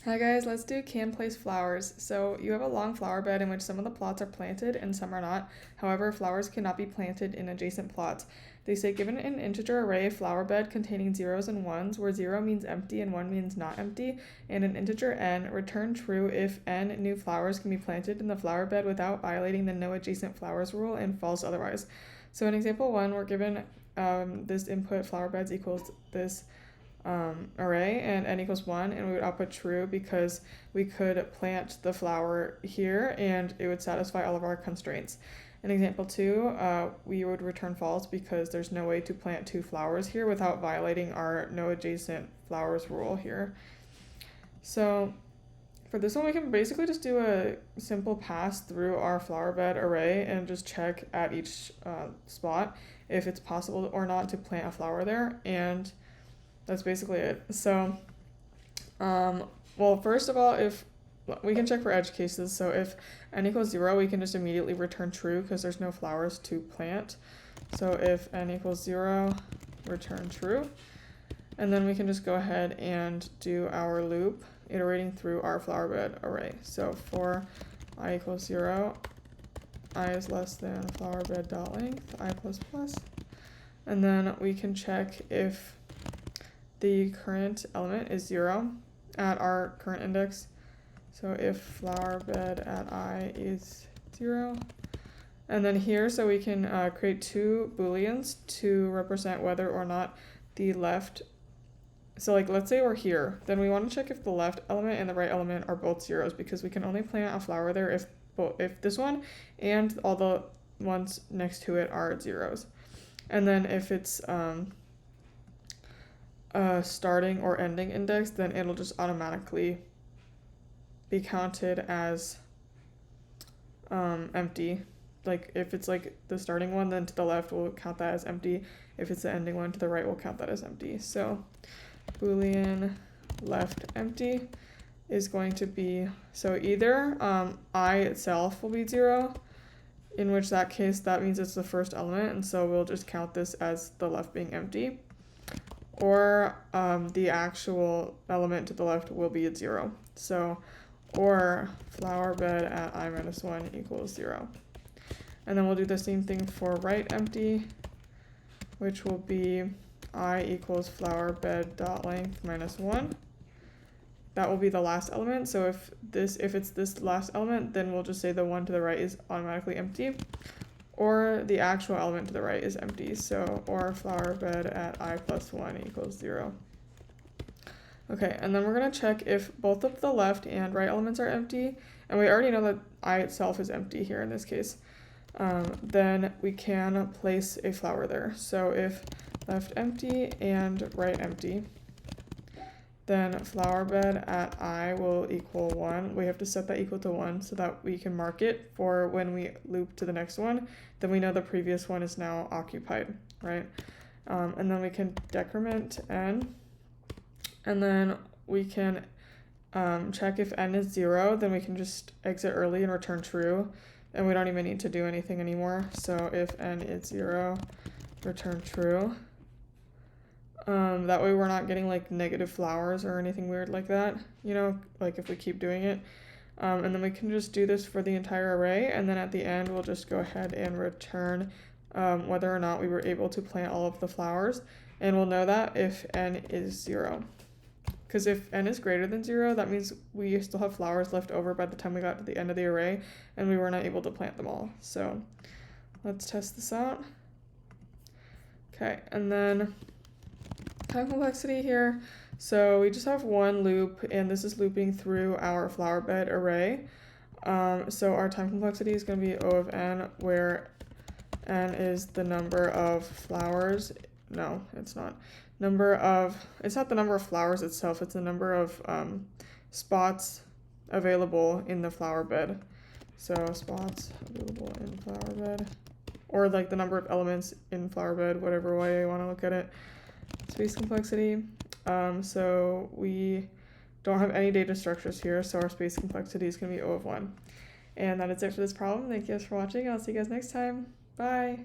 Hi guys, let's do can place flowers. So you have a long flower bed in which some of the plots are planted and some are not. However, flowers cannot be planted in adjacent plots. They say given an integer array flower bed containing zeros and ones, where 0 means empty and 1 means not empty, and an integer n, return true if n new flowers can be planted in the flower bed without violating the no adjacent flowers rule, and false otherwise. So in example 1, we're given this input flower beds equals this array and n equals 1, and we would output true because we could plant the flower here and it would satisfy all of our constraints. In example 2, we would return false because there's no way to plant 2 flowers here without violating our no adjacent flowers rule here. So for this one, we can basically just do a simple pass through our flower bed array and just check at each spot if it's possible or not to plant a flower there, and that's basically it. So, well, first of all, if we can check for edge cases, so if n equals 0, we can just immediately return true because there's no flowers to plant. So if n equals 0, return true. And then we can just go ahead and do our loop, iterating through our flower bed array. So for I equals 0, I is less than flower bed dot length, I plus plus. And then we can check if the current element is 0 at our current index. So if flower bed at I is 0. And then here, so we can create 2 booleans to represent whether or not the left, so like let's say we're here, then we want to check if the left element and the right element are both zeros, because we can only plant a flower there if this one and all the ones next to it are zeros. And then if it's starting or ending index, then it'll just automatically be counted as empty. Like if it's like the starting one, then to the left we'll count that as empty. If it's the ending one, to the right we'll count that as empty. So boolean left empty is going to be, so either I itself will be 0, in which that case that means it's the first element, and so we'll just count this as the left being empty, or the actual element to the left will be at 0. So, or flower bed at I minus 1 equals 0. And then we'll do the same thing for right empty, which will be I equals flower bed dot length minus 1. That will be the last element. So if it's this last element, then we'll just say the one to the right is automatically empty, or the actual element to the right is empty. So, or flower bed at I plus 1 equals 0. Okay, and then we're going to check if both of the left and right elements are empty, and we already know that I itself is empty here in this case. Then we can place a flower there. So if left empty and right empty, then flower bed at I will equal 1. We have to set that equal to 1 so that we can mark it for when we loop to the next one. Then we know the previous one is now occupied, right? And then we can decrement n. And then we can check if n is 0, then we can just exit early and return true. And we don't even need to do anything anymore. So if n is 0, return true. That way we're not getting like negative flowers or anything weird like that, you know, like if we keep doing it. And then we can just do this for the entire array, and then at the end we'll just go ahead and return whether or not we were able to plant all of the flowers, and we'll know that if n is 0. Because if n is greater than 0, that means we still have flowers left over by the time we got to the end of the array, and we were not able to plant them all. So let's test this out. Okay, and then time complexity here. So we just have one loop, and this is looping through our flower bed array. So our time complexity is going to be O of n, where n is the number of flowers. No, it's not. It's not the number of flowers itself, it's the number of spots available in the flower bed. So spots available in flower bed, or like the number of elements in flower bed, whatever way you want to look at it. Space complexity. So we don't have any data structures here, so our space complexity is going to be O of 1. And that is it for this problem. Thank you guys for watching. I'll see you guys next time. Bye.